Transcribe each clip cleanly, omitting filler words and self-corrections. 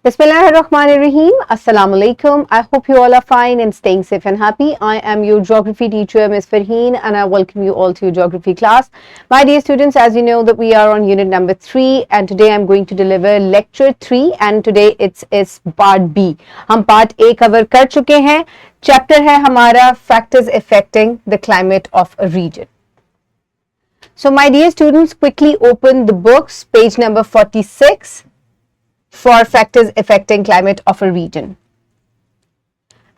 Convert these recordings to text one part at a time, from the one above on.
Bismillahirrahmanirrahim. Assalamu alaikum. I hope you all are fine and staying safe and happy. I am your geography teacher, Ms. Farheen, and I welcome you all to your geography class. My dear students, as you know that we are on unit number 3 and today I'm going to deliver lecture 3 and today it's part B. हम part A cover कर चुके हैं. Chapter है हमारा factors affecting the climate of a region. So my dear students, quickly open the books, page number 46. For factors affecting climate of a region.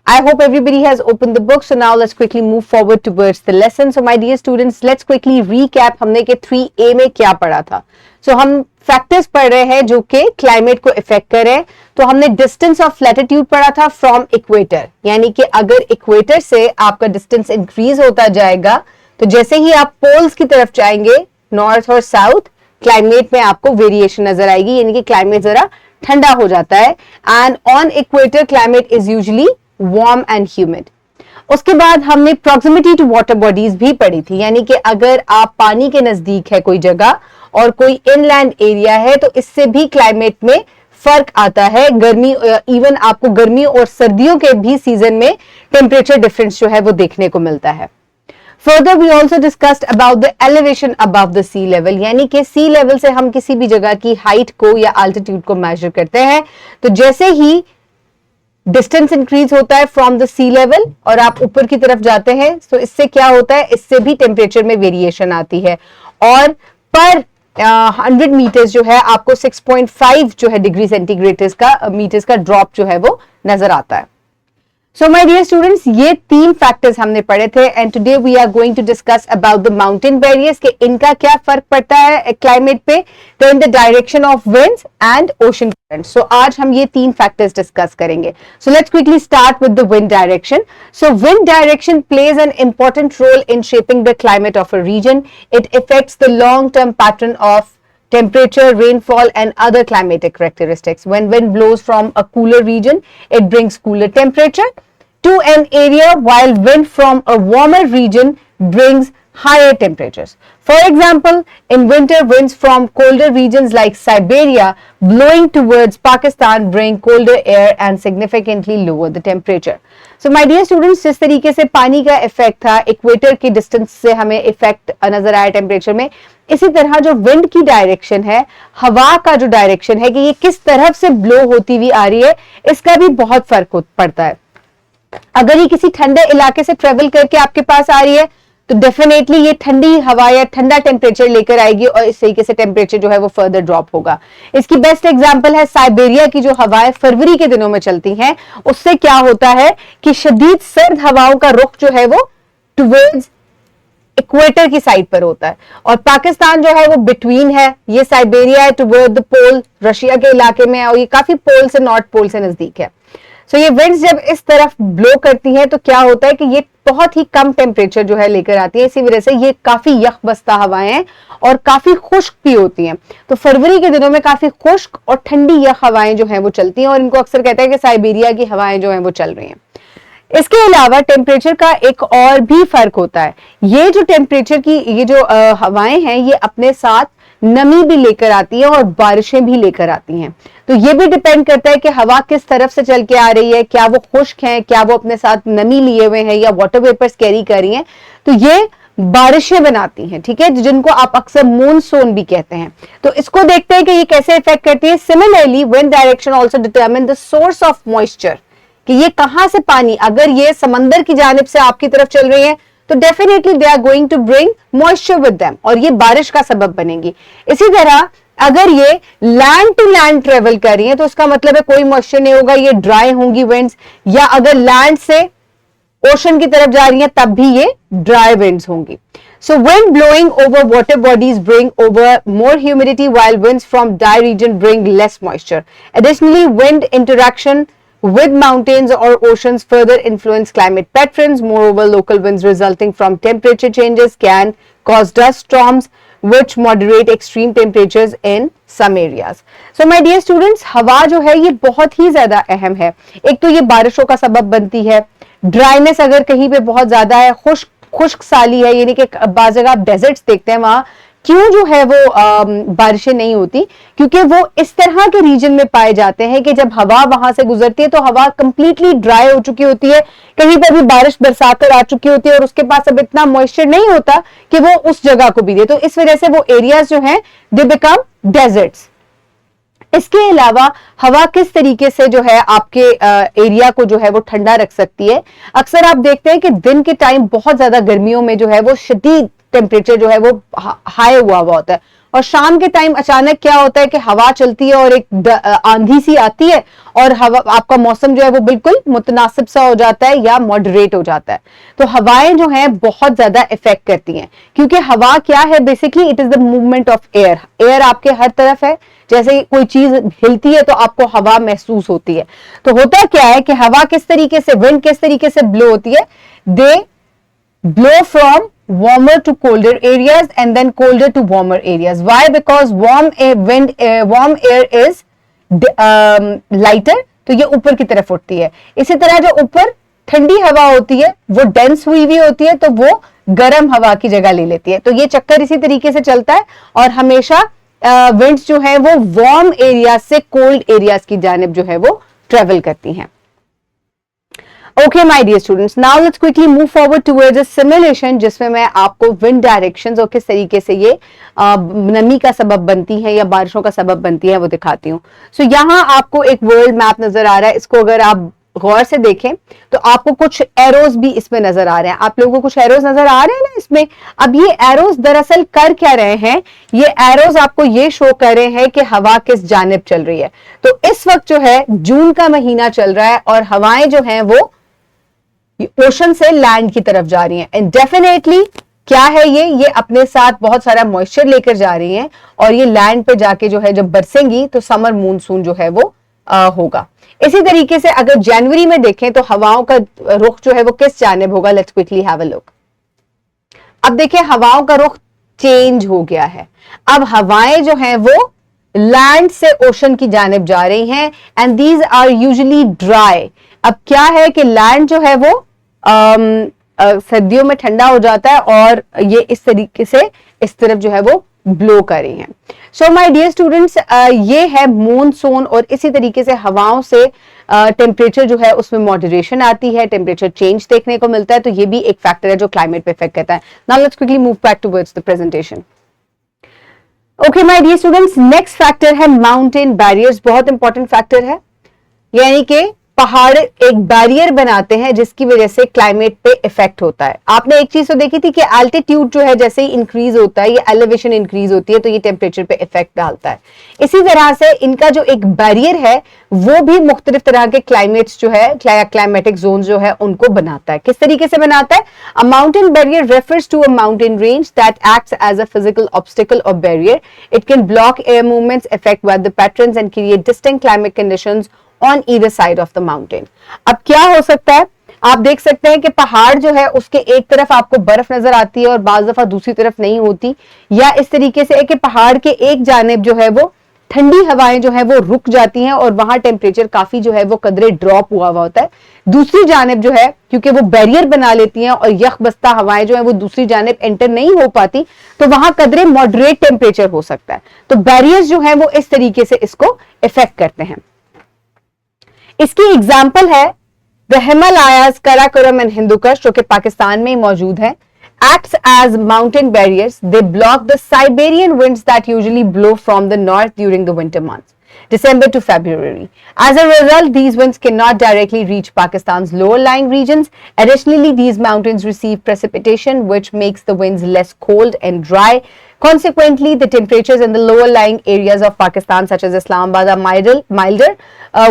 I hope everybody has opened the book. So now let's quickly move forward towards the lesson. So my dear students, let's quickly recap हमने के 3A में क्या पढ़ा था. So हम factors पढ़ रहे हैं जो कि climate को affect करें. तो हमने distance of latitude पढ़ा था from equator. यानी कि अगर equator से आपका distance increase होता जाएगा, तो जैसे ही आप poles की तरफ जाएंगे, north और south, क्लाइमेट में आपको वेरिएशन नजर आएगी, यानी कि क्लाइमेट जरा ठंडा हो जाता है. And on equator climate is usually warm and humid. उसके बाद हमने प्रॉक्सिमिटी टू वाटर बॉडीज भी पढ़ी थी, यानी कि अगर आप पानी के नजदीक है कोई जगह और कोई इनलैंड एरिया है तो इससे भी क्लाइमेट में फर्क आता है. गर्मी, इवन आपको गर्मी और सर्दियों के भी सीजन में टेम्परेचर डिफरेंस जो है वो देखने को मिलता है. Further, we also discussed about the elevation above the sea level, यानी कि sea level से हम किसी भी जगह की height को या altitude को measure करते हैं. तो जैसे ही distance increase होता है from the sea level और आप ऊपर की तरफ जाते हैं, तो इससे क्या होता है, इससे भी temperature में variation आती है और पर 100 मीटर्स जो है आपको 6.5 जो है डिग्री सेंटीग्रेड का मीटर्स का ड्रॉप जो है वो नजर आता है. So my dear students, ये 3 फैक्टर्स हमने पढ़े थे and today we are going to discuss about the mountain barriers कि इनका क्या फर्क पड़ता है क्लाइमेट पे, तो in the direction of winds and ocean current. So आज हम ये 3 फैक्टर्स डिस्कस करेंगे. So let's quickly start with the wind direction. So wind direction plays an important role in shaping the climate of a region. It affects the long term pattern of temperature, rainfall and other climatic characteristics. When wind blows from a cooler region, it brings cooler temperature to an area, while wind from a warmer region brings higher temperatures. For example, in winter, winds from colder regions like Siberia blowing towards Pakistan bring colder air and significantly lower the temperature. So my dear students, जिस तरीके से पानी का effect था equator की distance से हमें effect नजर आया टेम्परेचर में, इसी तरह जो विंड की डायरेक्शन है, हवा का जो डायरेक्शन है कि ये किस तरफ से ब्लो होती हुई आ रही है, इसका भी बहुत फर्क पड़ता है. अगर ये किसी ठंडे इलाके से ट्रेवल करके आपके पास आ रही है तो डेफिनेटली ये ठंडी हवा या ठंडा टेम्परेचर लेकर आएगी और इस तरीके से टेम्परेचर जो है वो फर्दर ड्रॉप होगा. इसकी बेस्ट एग्जांपल है साइबेरिया की जो हवाएं फरवरी के दिनों में चलती हैं. उससे क्या होता है कि शदीद सर्द हवाओं का रुख जो है वो टुवर्ड्स इक्वेटर की साइड पर होता है और पाकिस्तान जो है वो बिटवीन है. ये साइबेरिया है टुवर्ड द पोल, रशिया के इलाके में है और ये काफी पोल से, नॉर्थ पोल से नजदीक है. सो ये विंड्स जब इस तरफ ब्लो करती है तो क्या होता है कि ये बहुत ही कम टेम्परेचर जो है लेकर आती है. इसी वजह से ये काफी यख बस्ता हवाएं हैं और काफी खुश्क भी होती हैं. तो फरवरी के दिनों में काफी खुश्क और ठंडी यख हवाएं जो हैं वो चलती हैं और इनको अक्सर कहते हैं कि साइबेरिया की हवाएं जो हैं वो चल रही हैं. इसके अलावा टेम्परेचर का एक और भी फर्क होता है. ये जो टेम्परेचर की ये जो हवाएं हैं ये अपने साथ नमी भी लेकर आती है और बारिशें भी लेकर आती हैं. तो ये भी डिपेंड करता है कि हवा किस तरफ से चल के आ रही है, क्या वो खुश्क है, क्या वो अपने साथ नमी लिए हुए हैं या वाटर वेपर्स कैरी कर रही हैं. तो ये बारिशें बनाती हैं, ठीक है, जिनको आप अक्सर मॉनसून भी कहते हैं. तो इसको देखते हैं कि ये कैसे इफेक्ट करती है. Similarly wind direction also determine the source of moisture, कि ये कहां से पानी, अगर ये समंदर की जानिब से आपकी तरफ चल रही है तो definitely they are going to bring moisture with them और ये बारिश का सबब बनेगी. इसी तरह अगर ये लैंड टू लैंड ट्रेवल कर रही है तो इसका मतलब है कोई मॉइस्चर नहीं होगा, ये ड्राई होंगी विंड्स. या अगर लैंड से ओशन की तरफ जा रही है तब भी ये ड्राई विंड्स होंगी. So wind blowing over water bodies bring over more humidity while winds from dry region bring less moisture. Additionally, wind interaction with mountains or oceans further influence climate patterns. Moreover, local winds resulting from temperature changes can cause dust storms which moderate extreme temperatures in some areas. So my dear students, हवा जो है ये बहुत ही ज्यादा अहम है. एक तो ये बारिशों का सबब बनती है. ड्राइनेस अगर कहीं पे बहुत ज्यादा है, खुश्क साली है, यानी कि बाज़ जगह आप डेजर्ट्स देखते हैं वहां क्यों जो है वो बारिशें नहीं होती, क्योंकि वो इस तरह के रीजन में पाए जाते हैं कि जब हवा वहां से गुजरती है तो हवा कंप्लीटली ड्राई हो चुकी होती है, कहीं पर भी बारिश बरसात कर आ चुकी होती है और उसके पास अब इतना मॉइस्चर नहीं होता कि वो उस जगह को भी दे, तो इस वजह से वो एरियाज जो हैं दे बिकम डेजर्ट्स। इसके अलावा हवा किस तरीके से जो है आपके एरिया को जो है वो ठंडा रख सकती है। अक्सर आप देखते हैं कि दिन के टाइम बहुत ज्यादा गर्मियों में जो है वो शदीद टेम्परेचर जो है वो हाई हुआ होता है, और शाम के टाइम अचानक क्या होता है कि हवा चलती है और एक आंधी सी आती है और हवा आपका मौसम जो है वो बिल्कुल मुतनासिब सा हो जाता है या मॉडरेट हो जाता है। तो हवाएं जो हैं बहुत ज्यादा इफेक्ट करती हैं, क्योंकि हवा क्या है, basically it is the movement of air. Air आपके हर तरफ है, जैसे कोई चीज हिलती है तो आपको हवा महसूस होती है। तो होता क्या है कि हवा किस तरीके से, विंड किस तरीके से ब्लो होती है, दे blow from warmer to colder areas and then colder to warmer areas. Why? Because warm air is lighter, तो ये ऊपर की तरफ उठती है। इसी तरह जो ऊपर ठंडी हवा होती है वो डेंस हुई हुई होती है, तो वो गर्म हवा की जगह ले लेती है। तो ये चक्कर इसी तरीके से चलता है और हमेशा विंड्स जो है वो वार्म एरियाज से कोल्ड एरियाज की जानिब जो है वो ट्रेवल करती हैं। Okay, my dear students, now let's quickly move forward towards a simulation जिसमें मैं आपको विंड डायरेक्शंस और किस तरीके से ये नमी का सबब बनती है या बारिशों का सबब बनती है वो दिखाती हूँ। सो यहाँ आपको एक वर्ल्ड मैप नजर आ रहा है, इसको अगर आप गौर से देखें तो आपको कुछ एरोज भी इसमें नजर आ रहे हैं। आप लोगों को कुछ एरोज नजर आ रहे हैं ना इसमें। अब ये एरोज दरअसल कर क्या रहे हैं, ये एरोज आपको ये शो कर रहे हैं कि हवा किस जानिब चल रही है। तो इस वक्त जो है जून का महीना चल रहा है और हवाएं जो हैं वो ओशन से लैंड की तरफ जा रही हैं। एंड डेफिनेटली क्या है ये अपने साथ बहुत सारा मॉइस्चर लेकर जा रही हैं और ये लैंड पे जाके जो है जब बरसेंगी तो समर मूनसून जो है वो होगा। इसी तरीके से अगर जनवरी में देखें तो हवाओं का रुख जो है वो किस जानिब होगा। Let's quickly have a look. अब देखिए हवाओं का रुख चेंज हो गया है। अब हवाएं जो हैं वो लैंड से ओशन की जानिब जा रही हैं and these are usually dry. अब क्या है कि लैंड जो है वो सर्दियों में ठंडा हो जाता है और ये इस तरीके से इस तरफ जो है वो ब्लो कर रही हैं। सो माय डियर स्टूडेंट्स, ये है मूनसून और इसी तरीके से हवाओं से टेम्परेचर जो है उसमें मॉडरेशन आती है, टेम्परेचर चेंज देखने को मिलता है। तो ये भी एक फैक्टर है जो क्लाइमेट पे इफेक्ट करता है। Now let's quickly move back towards the presentation. Okay my dear students, next factor है माउंटेन बैरियर्स। बहुत इंपॉर्टेंट फैक्टर है, यानी कि पहाड़ एक बैरियर बनाते हैं जिसकी वजह से क्लाइमेट पे इफेक्ट होता है। आपने एक चीज तो देखी थी कि एल्टीट्यूड जो है जैसे ही इंक्रीज होता है, ये एलिवेशन इंक्रीज होती है तो ये टेम्परेचर पे इफेक्ट डालता है। इसी तरह से इनका जो एक बैरियर है वो भी मुख्तलिफ तरह के क्लाइमेट्स जो है, क्लाइमेटिक जोन जो है उनको बनाता है। किस तरीके से बनाता है? A mountain barrier refers to a mountain range that acts as a physical obstacle और barrier. It can block air movements, affect weather patterns and create distinct climate conditions on either side of the mountain। अब क्या हो सकता है, आप देख सकते हैं कि पहाड़ जो है उसके एक तरफ आपको बर्फ नजर आती है और बाज दफा दूसरी तरफ नहीं होती, या इस तरीके से है कि पहाड़ के एक जानिब जो है वो ठंडी हवाएं जो है वो रुक जाती हैं और वहां टेम्परेचर काफी जो है वो कदरे ड्रॉप हुआ होता है। दूसरी जानिब जो है क्योंकि वो बैरियर बना लेती हैं और यख बस्ता हवाएं जो है वो दूसरी जानिब एंटर नहीं हो पाती, तो वहां कदरे मॉडरेट टेम्परेचर हो सकता है। तो बैरियर्स जो है वो इस तरीके से इसको इफेक्ट करते हैं। इसकी एग्जाम्पल है द हिमालयाज, कराकोरम एंड हिंदुकुश जो कि पाकिस्तान में ही मौजूद है। Acts as mountain barriers, they block the Siberian winds that usually blow from the north during the winter months, December to February. As a result, these winds cannot directly reach Pakistan's lower lying regions. Additionally, these mountains receive precipitation, which makes the winds less cold and dry. Consequently, the temperatures in the lower lying areas of Pakistan, such as Islamabad, are milder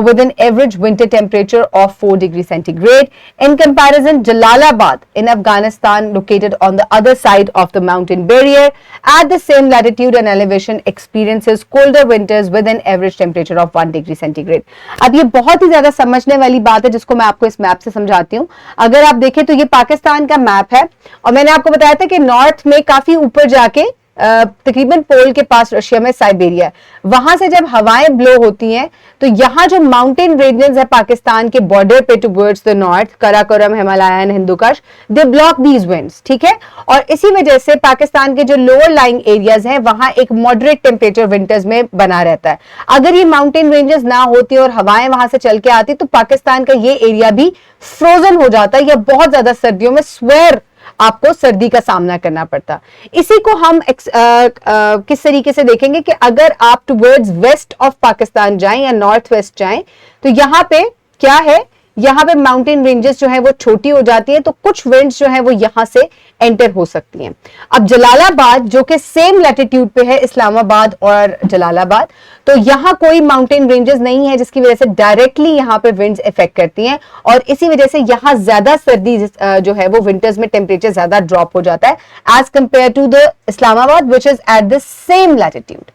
with an average winter temperature of 4 degrees centigrade. In comparison, Jalalabad in Afghanistan, located on the other side of the mountain barrier, at the same latitude and elevation, experiences colder winters with an average temperature of 1 degree centigrade. अब ये बहुत ही ज्यादा समझने वाली बात है जिसको मैं आपको इस मैप से समझाती हूँ। अगर आप देखें तो ये पाकिस्तान का मैप है और मैंने आपको बताया था कि नॉर्थ में काफी ऊपर जाके तकरीबन पोल के पास रशिया में साइबेरिया, वहां से जब हवाएं ब्लो होती हैं तो यहाँ जो माउंटेन रेंजेस है पाकिस्तान के बॉर्डर पे towards the north, Karakoram, Himalayan, Hindu Kush, they block these winds, ठीक है। और इसी वजह से पाकिस्तान के जो लोअर लाइंग एरियाज हैं वहां एक मॉडरेट टेम्परेचर विंटर्स में बना रहता है। अगर ये माउंटेन रेंजेस ना होती और हवाएं वहां से चल के आती तो पाकिस्तान का ये एरिया भी फ्रोजन हो जाता या बहुत ज्यादा सर्दियों में स्वेर आपको सर्दी का सामना करना पड़ता। इसी को हम किस तरीके से देखेंगे कि अगर आप टुवर्ड्स वेस्ट ऑफ पाकिस्तान जाएं या नॉर्थ वेस्ट जाएं तो यहां पे क्या है, यहाँ पे माउंटेन रेंजेस जो है वो छोटी हो जाती है, तो कुछ विंड्स जो है वो यहां से एंटर हो सकती हैं। अब जलालाबाद जो कि सेम लैटिट्यूड पे है इस्लामाबाद और जलालाबाद, तो यहाँ कोई माउंटेन रेंजेस नहीं है जिसकी वजह से डायरेक्टली यहाँ पे विंड्स इफेक्ट करती हैं और इसी वजह से यहाँ ज्यादा सर्दी जो है वो विंटर्स में टेम्परेचर ज्यादा ड्रॉप हो जाता है as compare to the Islamabad which is at the same latitude.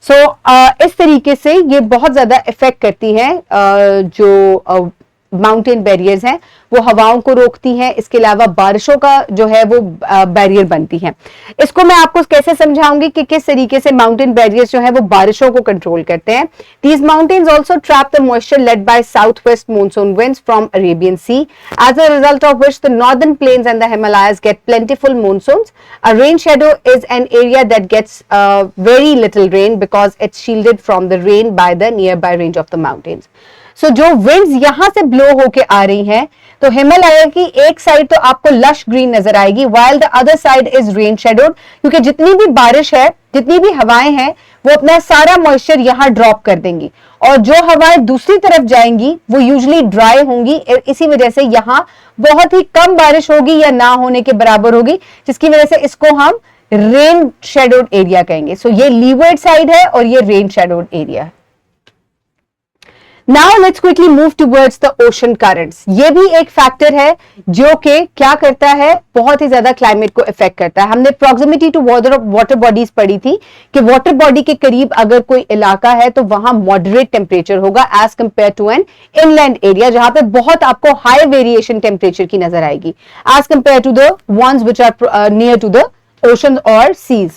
So इस तरीके से ये बहुत ज्यादा इफेक्ट करती है जो माउंटेन बैरियर्स हैं वो हवाओं को रोकती हैं, इसके अलावा बारिशों का जो है वो बैरियर बनती हैं। इसको मैं आपको कैसे समझाऊंगी कि किस तरीके से माउंटेन बैरियर्स जो है वो बारिशों को कंट्रोल करते हैं। These mountains also trap the moisture laden by south west monsoon winds from Arabian sea, as a result of which the northern plains and the Himalayas get plentiful monsoons. A rain shadow is an area that gets very little rain because it's shielded from the rain by the nearby range of the mountains. So जो winds यहां से blow होके आ रही हैं तो हिमालय की एक side तो आपको लश ग्रीन नजर आएगी while the other side is rain shadowed, क्योंकि जितनी भी बारिश है, जितनी भी हवाएं हैं वो अपना सारा मॉइस्चर यहां ड्रॉप कर देंगी और जो हवाएं दूसरी तरफ जाएंगी वो यूजुअली ड्राई होंगी, इसी वजह से यहां बहुत ही कम बारिश होगी या ना होने के बराबर होगी, जिसकी वजह से इसको हम रेन शेडोड एरिया कहेंगे। सो ये लीवर्ड साइड है और ये रेन शेडोड एरिया है। Now let's quickly move towards the ocean currents. ये भी एक फैक्टर है जो कि क्या करता है, बहुत ही ज्यादा क्लाइमेट को इफेक्ट करता है। हमने प्रॉक्सिमिटी टू वाटर बॉडीज पढ़ी थी कि वाटर बॉडी के करीब अगर कोई इलाका है तो वहां मॉडरेट टेम्परेचर होगा as compare to an inland area जहां पे बहुत आपको हाई वेरिएशन टेम्परेचर की नजर आएगी as compare to the ones which are near to the ocean और सीज।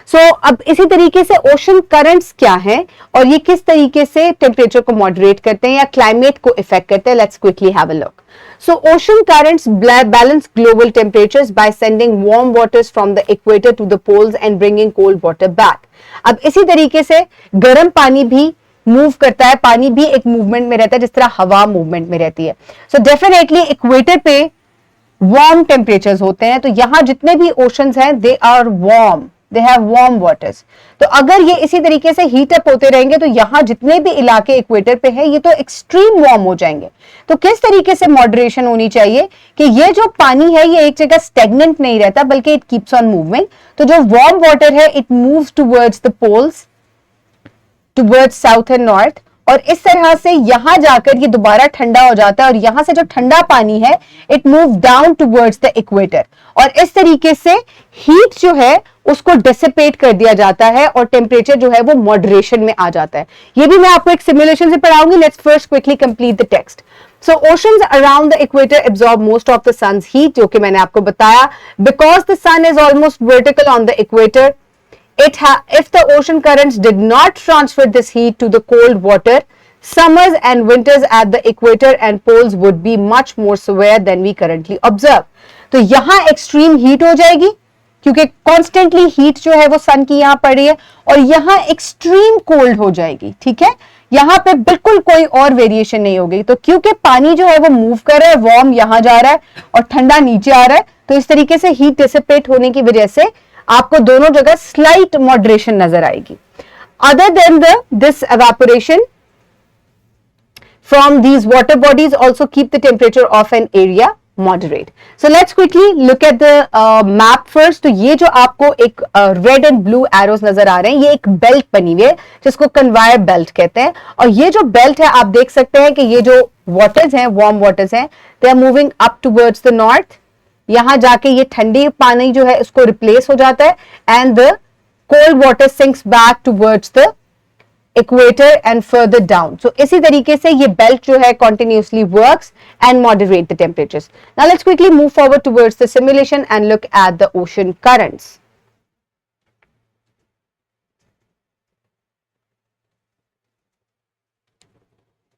सो अब इसी तरीके से ओशन करंट्स क्या हैं और ये किस तरीके से टेम्परेचर को मॉडरेट करते हैं या क्लाइमेट को इफेक्ट करते हैं। Let's quickly have a look. So ocean currents balance global temperatures by sending warm waters from the equator to the poles and bringing cold water back. अब इसी तरीके से गर्म पानी भी मूव करता है, पानी भी एक मूवमेंट में रहता है जिस तरह हवा मूवमेंट में रहती है। सो डेफिनेटली इक्वेटर पे वार्म टेम्परेचर्स होते हैं, तो यहाँ जितने भी ओशंस हैं they are warm, they have warm waters. तो अगर ये इसी तरीके से हीट अप होते रहेंगे तो यहाँ जितने भी इलाके इक्वेटर पे हैं ये तो एक्सट्रीम वार्म हो जाएंगे। तो किस तरीके से मॉडरेशन होनी चाहिए कि ये जो पानी है ये एक जगह स्टेगनेंट नहीं रहता बल्कि इट कीप्स ऑन मूविंग। तो जो वार्म वाटर है it moves towards the poles, towards south and north, और इस तरह से यहां जाकर ये दोबारा ठंडा हो जाता है और यहां से जो ठंडा पानी है it move down towards the equator और इस तरीके से हीट जो है उसको डिसिपेट कर दिया जाता है और टेम्परेचर जो है वो मॉडरेशन में आ जाता है। ये भी मैं आपको एक सिमुलेशन से पढ़ाऊंगी। Let's first quickly complete the text. So oceans around the equator absorb most of the sun's heat, जो कि मैंने आपको बताया, because the sun is almost vertical on the equator. If the ocean currents did not transfer this heat to the cold water, summers and winters at the equator and poles would be much more severe than we currently observe. तो यहाँ extreme heat हो जाएगी क्योंकि constantly heat जो है वो sun की यहाँ पड़ रही है और यहाँ extreme cold हो जाएगी। ठीक है, यहाँ पे बिल्कुल कोई और वेरिएशन नहीं होगी। तो क्योंकि पानी जो है वो मूव कर रहा है, वार्म यहाँ जा रहा है और ठंडा नीचे आ रहा है, तो इस तरीके से हीट डिसिपेट होने की वजह से आपको दोनों जगह स्लाइट मॉडरेशन नजर आएगी। Other than this evaporation from these water bodies also keep the temperature of an area moderate. So let's quickly look at the map first. तो ये जो आपको एक रेड एंड ब्लू एरोस नजर आ रहे हैं ये एक बेल्ट बनी हुई है जिसको कन्वायर बेल्ट कहते हैं और ये जो बेल्ट है आप देख सकते हैं कि ये जो वाटर्स हैं, वार्म वाटर्स हैं, they are moving up towards the north. यहां जाके ये ठंडी पानी जो है उसको रिप्लेस हो जाता है and the cold water sinks back towards the equator and further down. So इसी तरीके से ये बेल्ट जो है continuously works and moderate the temperatures. Now let's quickly move forward towards the simulation and look at the ocean currents.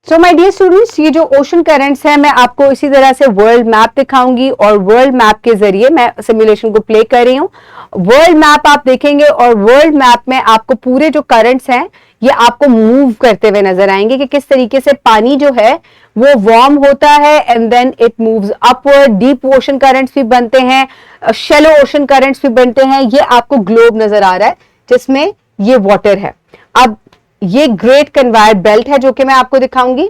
So my dear students, ये जो ocean currents हैं मैं आपको इसी तरह से वर्ल्ड मैप दिखाऊंगी और वर्ल्ड मैप के जरिए मैं सिमुलेशन को प्ले कर रही हूँ। वर्ल्ड मैप आप देखेंगे और वर्ल्ड मैप में आपको पूरे जो करंट्स हैं ये आपको मूव करते हुए नजर आएंगे कि किस तरीके से पानी जो है वो वार्म होता है and then it moves upward. Deep ocean currents भी बनते हैं, शैलो ओशन करंट्स भी बनते हैं। ये आपको ग्लोब नजर आ रहा है जिसमें ये वाटर है। अब ये ग्रेट कन्वायर बेल्ट है जो कि मैं आपको दिखाऊंगी।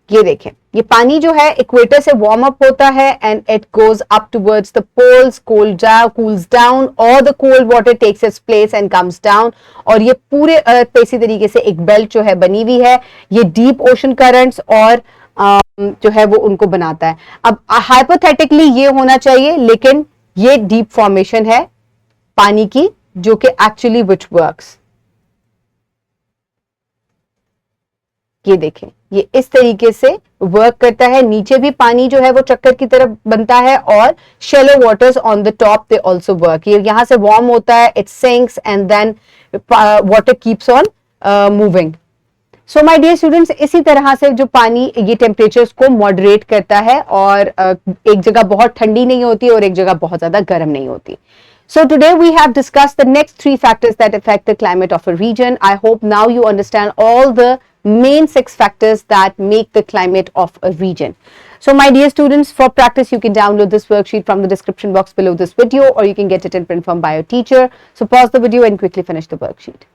ये देखें, ये पानी जो है इक्वेटर से वार्म अप होता है and it goes up towards the poles, cools down और the cold water takes its place and comes down. और ये पूरे अर्थ पे इसी तरीके से एक बेल्ट जो है बनी हुई है। ये डीप ओशन करंट्स और जो है वो उनको बनाता है। अब हाइपोथेटिकली ये होना चाहिए, लेकिन ये डीप फॉर्मेशन है पानी की जो कि एक्चुअली विच वर्क्स। ये देखें, ये इस तरीके से वर्क करता है। नीचे भी पानी जो है वो चक्कर की तरफ बनता है और shallow waters on the top they also work. ये यहां से वार्म होता है, it sinks and then water keeps on moving. So my dear students, इसी तरह से जो पानी ये टेम्परेचर्स को मॉडरेट करता है और एक जगह बहुत ठंडी नहीं होती और एक जगह बहुत ज्यादा गर्म नहीं होती। So today we have discussed the next 3 factors that affect the climate of a region. I hope now you understand all the main 6 factors that make the climate of a region. So my dear students, for practice you can download this worksheet from the description box below this video, or you can get it in print form by your teacher. So pause the video and quickly finish the worksheet.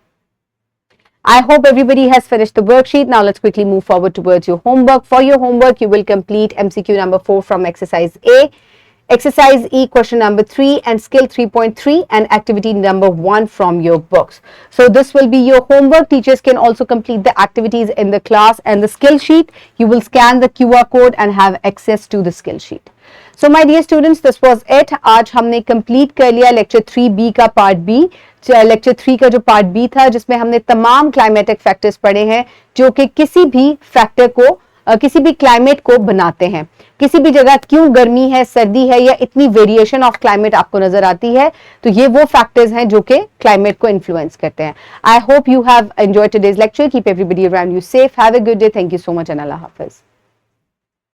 I hope everybody has finished the worksheet. Now let's quickly move forward towards your homework. For your homework, you will complete MCQ number 4 from exercise A, exercise E question number 3 and skill 3.3 and activity number 1 from your books. So this will be your homework. Teachers can also complete the activities in the class and the skill sheet. You will scan the QR code and have access to the skill sheet. So my dear students, this was it. आज हमने complete कर लिया lecture 3B का part B। lecture 3 का जो part B था जिसमें हमने तमाम climatic factors पढ़े हैं जो कि किसी भी factor को किसी भी क्लाइमेट को बनाते हैं। किसी भी जगह क्यों गर्मी है, सर्दी है या इतनी वेरिएशन ऑफ क्लाइमेट आपको नजर आती है, तो ये वो फैक्टर्स हैं जो कि क्लाइमेट को इन्फ्लुएंस करते हैं। I hope you have enjoyed today's lecture. Keep everybody around you safe. Have a good day. Thank you so much and Allah Hafiz.